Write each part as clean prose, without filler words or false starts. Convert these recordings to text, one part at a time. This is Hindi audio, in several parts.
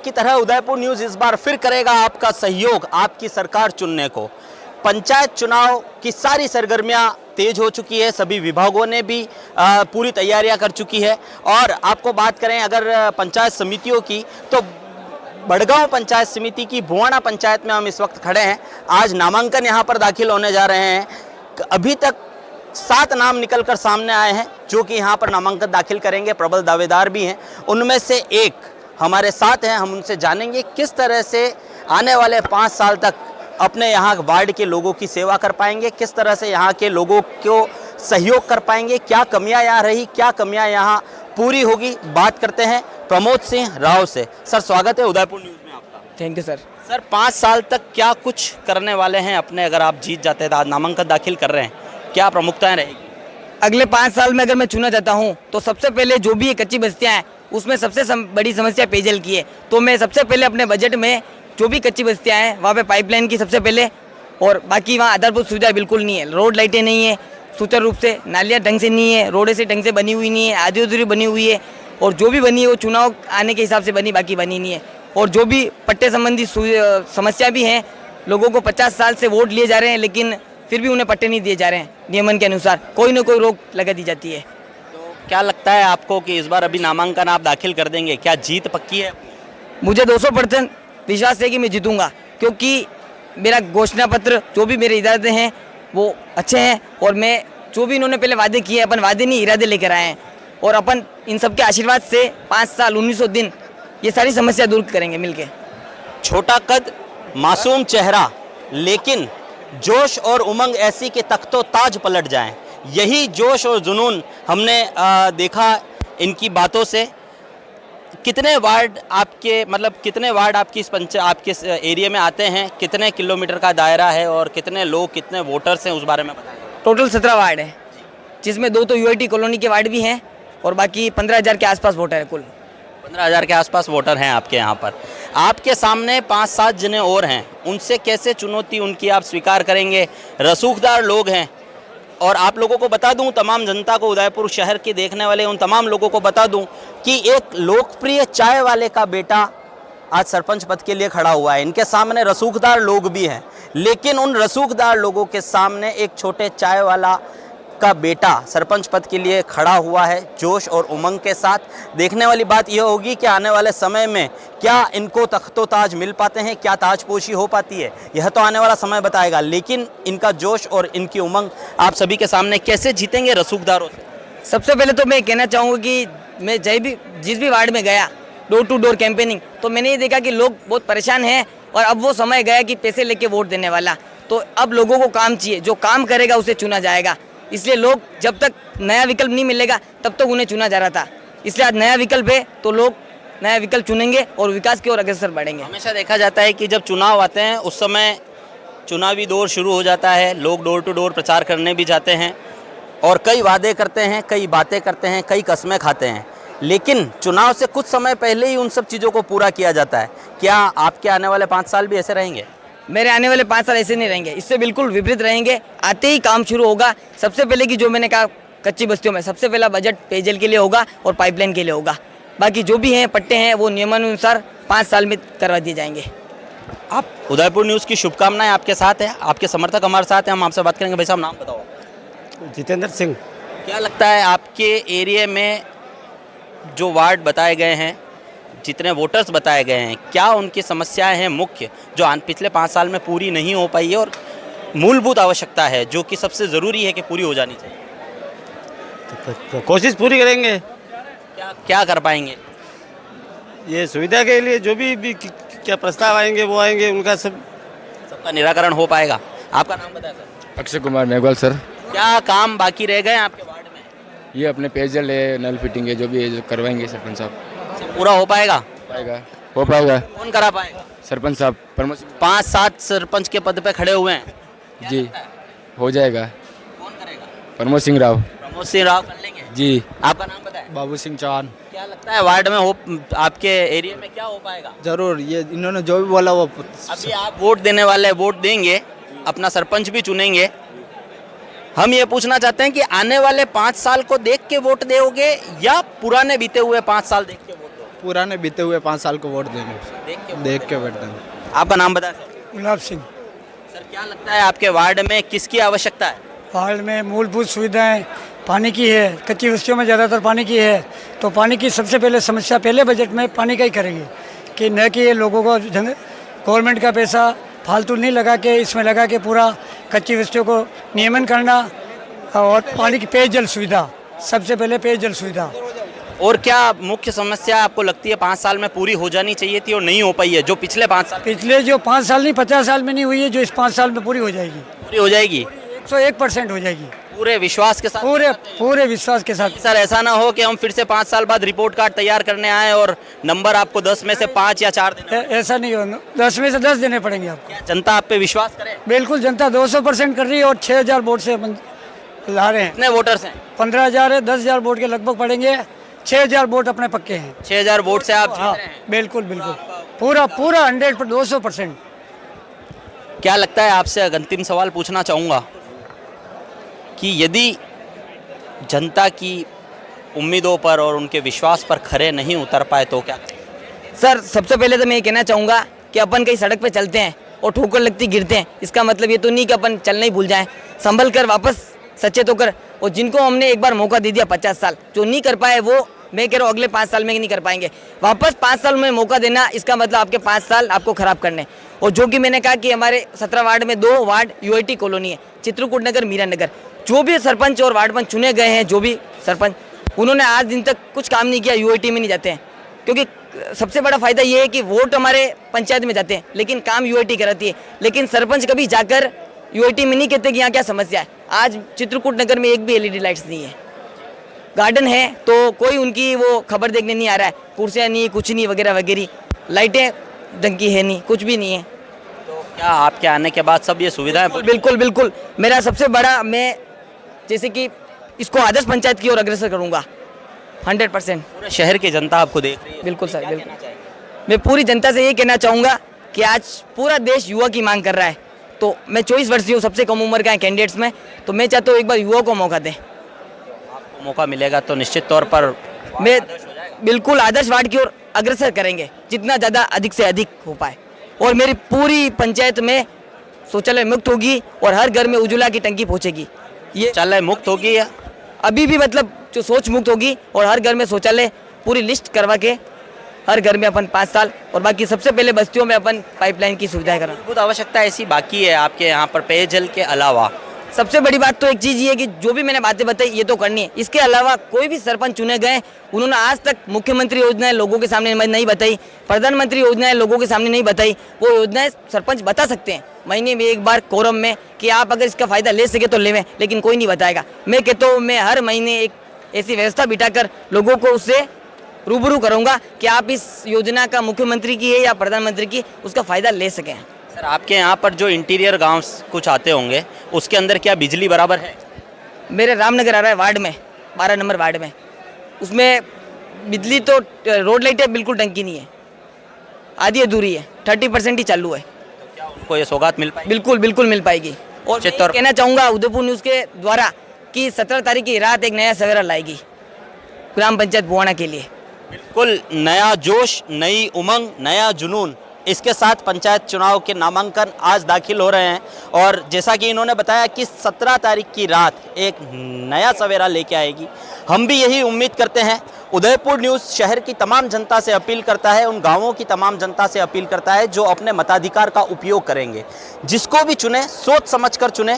की तरह उदयपुर न्यूज़ इस बार फिर करेगा आपका सहयोग आपकी सरकार चुनने को। पंचायत चुनाव की सारी सरगर्मियां तेज हो चुकी है, सभी विभागों ने भी पूरी तैयारियां कर चुकी है। और आपको बात करें अगर पंचायत समितियों की, तो बड़गांव पंचायत समिति की भुवाना पंचायत में हम इस वक्त खड़े हैं। आज नामांकन यहां पर दाखिल होने जा रहे हैं। अभी तक 7 नाम निकलकर सामने आए हैं जो कि यहां पर नामांकन दाखिल करेंगे। प्रबल दावेदार भी हैं, उनमें से एक हमारे साथ हैं। हम उनसे जानेंगे किस तरह से आने वाले 5 साल तक अपने यहाँ वार्ड के लोगों की सेवा कर पाएंगे, किस तरह से यहाँ के लोगों को सहयोग कर पाएंगे, क्या कमियां यहाँ रही, क्या कमियां यहाँ पूरी होगी। बात करते हैं प्रमोद सिंह राव से। सर, स्वागत है उदयपुर न्यूज़ में आपका। Thank you sir. सर, 5 साल तक क्या कुछ करने वाले हैं अपने, अगर आप जीत जाते हैं, आज नामांकन दाखिल कर रहे हैं, क्या प्रमुखताएं रहेगी? अगले 5 साल में अगर मैं चुना जाता हूं तो सबसे पहले जो भी ये कच्ची बस्तियां हैं उसमें सबसे बड़ी समस्या पेयजल की है। तो मैं सबसे पहले अपने बजट में जो भी कच्ची बस्तियां हैं वहाँ पे पाइपलाइन की सबसे पहले, और बाकी वहाँ आधारभूत सुविधा बिल्कुल नहीं है। रोड लाइटें नहीं है सुचारू रूप से, नालियाँ ढंग से नहीं है, रोडें से ढंग से बनी हुई नहीं है, आधी अधूरी बनी हुई है, और जो भी बनी है वो चुनाव आने के हिसाब से बनी, बाकी बनी नहीं है। और जो भी पट्टे संबंधी समस्या भी हैं, लोगों को 50 साल से वोट लिए जा रहे हैं लेकिन फिर भी उन्हें पट्टे नहीं दिए जा रहे हैं नियमन के अनुसार, कोई ना कोई रोक लगा दी जाती है। तो क्या लगता है आपको कि इस बार अभी नामांकन आप दाखिल कर देंगे, क्या जीत पक्की है? मुझे 200% विश्वास है कि मैं जीतूंगा, क्योंकि मेरा घोषणा पत्र जो भी मेरे इरादे हैं वो अच्छे हैं, और मैं जो भी इन्होंने पहले वादे किए, अपन वादे नहीं इरादे लेकर आए हैं, और अपन इन सबके आशीर्वाद से 5 साल 1900 दिन ये सारी समस्या दूर करेंगे मिलके। छोटा कद, मासूम चेहरा, लेकिन जोश और उमंग ऐसी कि तख्तो ताज पलट जाएं, यही जोश और जुनून हमने देखा इनकी बातों से। कितने वार्ड आपके, मतलब कितने वार्ड आपकी आपके एरिया में आते हैं, कितने किलोमीटर का दायरा है, और कितने लोग, कितने वोटर्स हैं, उस बारे में बताएं। टोटल 17 वार्ड है, जिसमें 2 तो यूआईटी कॉलोनी के वार्ड भी हैं, और बाकी 15,000 के आसपास वोटर है। कुल 15,000 के आसपास वोटर हैं आपके यहाँ पर। आपके सामने 5-7 जने और हैं, उनसे कैसे चुनौती उनकी आप स्वीकार करेंगे? रसूखदार लोग हैं, और आप लोगों को बता दूं, तमाम जनता को, उदयपुर शहर के देखने वाले उन तमाम लोगों को बता दूं कि एक लोकप्रिय चाय वाले का बेटा आज सरपंच पद के लिए खड़ा हुआ है। इनके सामने रसूखदार लोग भी हैं, लेकिन उन रसूखदार लोगों के सामने एक छोटे चाय वाला का बेटा सरपंच पद के लिए खड़ा हुआ है, जोश और उमंग के साथ। देखने वाली बात यह होगी कि आने वाले समय में क्या इनको तख्तो ताज मिल पाते हैं, क्या ताजपोशी हो पाती है, यह तो आने वाला समय बताएगा। लेकिन इनका जोश और इनकी उमंग आप सभी के सामने, कैसे जीतेंगे रसूखदारों से? सबसे पहले तो मैं कहना चाहूँगा कि मैं जिस भी वार्ड में गया, डोर टू डोर कैंपेनिंग, तो मैंने ये देखा कि लोग बहुत परेशान हैं, और अब वो समय गया कि पैसे लेके वोट देने वाला। तो अब लोगों को काम चाहिए, जो काम करेगा उसे चुना जाएगा। इसलिए लोग, जब तक नया विकल्प नहीं मिलेगा तब तक उन्हें चुना जा रहा था, इसलिए आज नया विकल्प है तो लोग नया विकल्प चुनेंगे और विकास की ओर अग्रसर बढ़ेंगे। हमेशा देखा जाता है कि जब चुनाव आते हैं उस समय चुनावी दौर शुरू हो जाता है, लोग डोर टू डोर प्रचार करने भी जाते हैं, और कई वादे करते हैं, कई बातें करते हैं, कई कस्में खाते हैं, लेकिन चुनाव से कुछ समय पहले ही उन सब चीज़ों को पूरा किया जाता है। क्या आपके आने वाले 5 साल भी ऐसे रहेंगे? मेरे आने वाले 5 साल ऐसे नहीं रहेंगे, इससे बिल्कुल विपरीत रहेंगे। आते ही काम शुरू होगा। सबसे पहले की जो मैंने कहा, कच्ची बस्तियों में सबसे पहला बजट पेयजल के लिए होगा और पाइपलाइन के लिए होगा। बाकी जो भी हैं पट्टे हैं वो नियमानुसार 5 साल में करवा दिए जाएंगे। आप उदयपुर न्यूज़ की शुभकामनाएं आपके साथ है, आपके समर्थक हमारे साथ हैं। हम आपसे बात करेंगे। भाई साहब, नाम बताओ। जितेंद्र सिंह। क्या लगता है आपके एरिया में जो वार्ड बताए गए हैं, जितने वोटर्स बताए गए हैं, क्या उनकी समस्याएं हैं मुख्य जो पिछले 5 साल में पूरी नहीं हो पाई है, और मूलभूत आवश्यकता है जो कि सबसे ज़रूरी है कि पूरी हो जानी चाहिए? तो कोशिश पूरी करेंगे। क्या कर पाएंगे? ये सुविधा के लिए जो भी क्या प्रस्ताव आएंगे वो आएंगे, उनका सबका निराकरण हो पाएगा। आपका नाम बताएं सर। अक्षय कुमार मेघवाल सर। क्या काम बाकी रह गए आपके वार्ड में? ये अपने पेयजल है, नल फिटिंग है, जो भी है जो करवाएंगे सरपंच साहब। सब पूरा हो पाएगा? हो पाएगा। कौन करा पाएगा? सरपंच साहब। 5-7 सरपंच के पद पे खड़े हुए हैं जी, हो जाएगा। कौन करेगा? प्रमोद सिंह राव। प्रमोद सिंह राव कर लेंगे जी। आपका नाम बताएं। बाबू सिंह चौहान। क्या लगता है वार्ड में हो, आपके एरिया में क्या हो पाएगा? जरूर, ये इन्होंने जो भी बोला वो। अभी आप वोट देने वाले, वोट देंगे, अपना सरपंच भी चुनेंगे। हम ये पूछना चाहते हैं कि आने वाले 5 साल को देख के वोट दोगे या पुराने बीते हुए 5 साल देख के वोट दोगे? पुराने बीते हुए 5 साल को वोट देंगे, देख के वोट देंगे। आपका नाम बताएं सर। गुलाब सिंह। सर क्या लगता है आपके वार्ड में किसकी आवश्यकता है? हाल में मूलभूत सुविधाएं पानी की है, कच्ची बस्तियों में ज़्यादातर पानी की है, तो पानी की सबसे पहले समस्या पहले बजट में पानी का ही करेंगे कि न कि ये लोगों को गवर्नमेंट का पैसा फालतू नहीं लगा के इसमें लगा के पूरा कच्ची बस्तियों को नियमन करना, और पानी की पेयजल सुविधा, सबसे पहले पेयजल सुविधा। और क्या मुख्य समस्या आपको लगती है 5 साल में पूरी हो जानी चाहिए थी और नहीं हो पाई है, जो पिछले 5 साल पिछले जो 5 साल नहीं 50 साल में नहीं हुई है, जो इस 5 साल में पूरी हो जाएगी, पूरी हो जाएगी? 101% हो जाएगी, पूरे विश्वास के साथ? पूरे विश्वास के साथ। सर ऐसा ना हो कि हम फिर से 5 साल बाद रिपोर्ट कार्ड तैयार करने आए और नंबर आपको 10 में से 5 या 4 देना। ऐसा नहीं होगा, 10 में से 10 देने पड़ेंगे आपको। क्या जनता आप पे विश्वास करे? बिल्कुल, जनता 200% कर रही है और 6000 वोट से अपन ला रहे हैं। कितने वोटर्स हैं? 15,000 है, 10,000 वोट के लगभग पड़ेंगे, 6000 वोट अपने पक्के हैं। 6000 वोट से आप हाँ जीत रहे हैं। बिल्कुल बिल्कुल, पूरा 100 200%। क्या लगता है, आपसे एक अंतिम सवाल पूछना चाहूँगा कि यदि जनता की उम्मीदों पर और उनके विश्वास पर खरे नहीं उतर पाए तो क्या करें? सर सबसे पहले तो मैं ये कहना चाहूँगा कि अपन कहीं सड़क पे चलते हैं और ठोकर लगती गिरते हैं, इसका मतलब ये तो नहीं कि अपन चलना ही भूल जाएं, संभल कर वापस सचेत होकर। और जिनको हमने एक बार मौका दे दिया 50 साल, जो नहीं कर पाए वो मैं कह रहा हूँ अगले 5 साल में नहीं कर पाएंगे। वापस 5 साल में मौका देना, इसका मतलब आपके 5 साल आपको खराब करने। और जो कि मैंने कहा कि हमारे 17 वार्ड में 2 वार्ड यूआईटी कॉलोनी है, चित्रकूट नगर, मीरा नगर। जो भी सरपंच और वार्ड पंच चुने गए हैं, जो भी सरपंच, उन्होंने आज दिन तक कुछ काम नहीं किया, यूआईटी में नहीं जाते हैं। क्योंकि सबसे बड़ा फायदा ये है कि वोट हमारे पंचायत में जाते हैं लेकिन काम यूआईटी कराती है, लेकिन सरपंच कभी जाकर यूआईटी में नहीं कहते कि यहाँ क्या समस्या है। आज चित्रकूट नगर में एक भी एलईडी लाइट्स नहीं है, गार्डन है तो कोई उनकी वो खबर देखने नहीं आ रहा है, कुर्सियाँ नहीं, कुछ नहीं, वगैरह वगैरह, लाइटें ढंग की है नहीं, कुछ भी नहीं है। तो क्या आपके आने के बाद सब ये सुविधाएं? बिल्कुल बिल्कुल, मेरा सबसे बड़ा, मैं जैसे कि इसको आदर्श पंचायत की ओर अग्रसर करूँगा 100%। पूरे शहर की जनता आपको देख रही है। बिल्कुल सर, क्या बिल्कुल। कहना चाहेंगे? मैं पूरी जनता से ये कहना चाहूँगा कि आज पूरा देश युवा की मांग कर रहा है, तो मैं 24 वर्षीय हूँ, सबसे कम उम्र का है कैंडिडेट्स में, तो मैं चाहता हूँ एक बार युवा को मौका दें। आपको मौका मिलेगा तो निश्चित तौर पर मैं बिल्कुल आदर्श वार्ड की ओर अग्रसर करेंगे, जितना ज़्यादा अधिक से अधिक हो पाए। और मेरी पूरी पंचायत में शौचालय मुक्त होगी और हर घर में उज्ज्वला की टंकी पहुँचेगी। ये शौचालय मुक्त होगी या अभी भी मतलब जो सोच मुक्त होगी, और हर घर में शौचालय पूरी लिस्ट करवा के हर घर में अपन 5 साल, और बाकी सबसे पहले बस्तियों में अपन पाइपलाइन की सुविधाएं करा। मूलभूत आवश्यकता ऐसी बाकी है आपके यहाँ पर पेयजल के अलावा? सबसे बड़ी बात तो एक चीज़ ये है कि जो भी मैंने बातें बताई ये तो करनी है। इसके अलावा कोई भी सरपंच चुने गए, उन्होंने आज तक मुख्यमंत्री योजनाएं लोगों के सामने नहीं बताई, प्रधानमंत्री योजनाएं लोगों के सामने नहीं बताई। वो योजनाएं सरपंच बता सकते हैं महीने में एक बार कोरम में कि आप अगर इसका फ़ायदा ले सके तो लेवें, लेकिन कोई नहीं बताएगा। मैं कहता हूँ मैं हर महीने एक ऐसी व्यवस्था बिठाकर लोगों को उससे रूबरू करूँगा कि आप इस योजना का मुख्यमंत्री की है या प्रधानमंत्री की, उसका फ़ायदा ले सकें। सर आपके यहाँ पर जो इंटीरियर गांव कुछ आते होंगे, उसके अंदर क्या बिजली बराबर है? मेरे रामनगर आ रहा है वार्ड में, 12 नंबर वार्ड में, उसमें बिजली तो रोड लाइटें बिल्कुल टंकी नहीं है, आधी अधूरी है, 30% ही चालू है। तो क्या उनको ये सौगात मिल पाएगी? बिल्कुल बिल्कुल मिल पाएगी। और मैं ये कहना चाहूँगा उदयपुर न्यूज़ के द्वारा कि 17 तारीख की रात एक नया सवेरा लाएगी ग्राम पंचायत बुआना के लिए। बिल्कुल नया जोश, नई उमंग, नया जुनून, इसके साथ पंचायत चुनाव के नामांकन आज दाखिल हो रहे हैं। और जैसा कि इन्होंने बताया कि 17 तारीख की रात एक नया सवेरा लेके आएगी। हम भी यही उम्मीद करते हैं। उदयपुर न्यूज़ शहर की तमाम जनता से अपील करता है, उन गांवों की तमाम जनता से अपील करता है जो अपने मताधिकार का उपयोग करेंगे। जिसको भी चुने सोच समझकर चुने।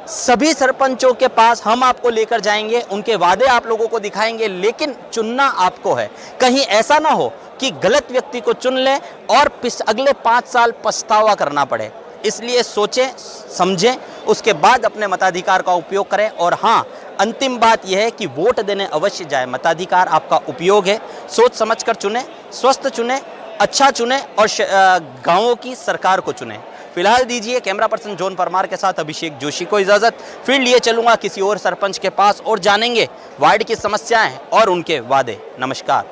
सभी सरपंचों के पास हम आपको लेकर जाएंगे, उनके वादे आप लोगों को दिखाएंगे, लेकिन चुनना आपको है। कहीं ऐसा ना हो कि गलत व्यक्ति को चुन लें और अगले 5 साल पछतावा करना पड़े। इसलिए सोचें, समझें, उसके बाद अपने मताधिकार का उपयोग करें। और हाँ, अंतिम बात यह है कि वोट देने अवश्य जाए। मताधिकार आपका उपयोग है, सोच समझ कर चुने, स्वस्थ चुने, अच्छा चुने और गाँवों की सरकार को चुने। फिलहाल दीजिए कैमरा पर्सन जॉन परमार के साथ अभिषेक जोशी को इजाज़त। फिर लिए चलूँगा किसी और सरपंच के पास और जानेंगे वार्ड की समस्याएं और उनके वादे। नमस्कार।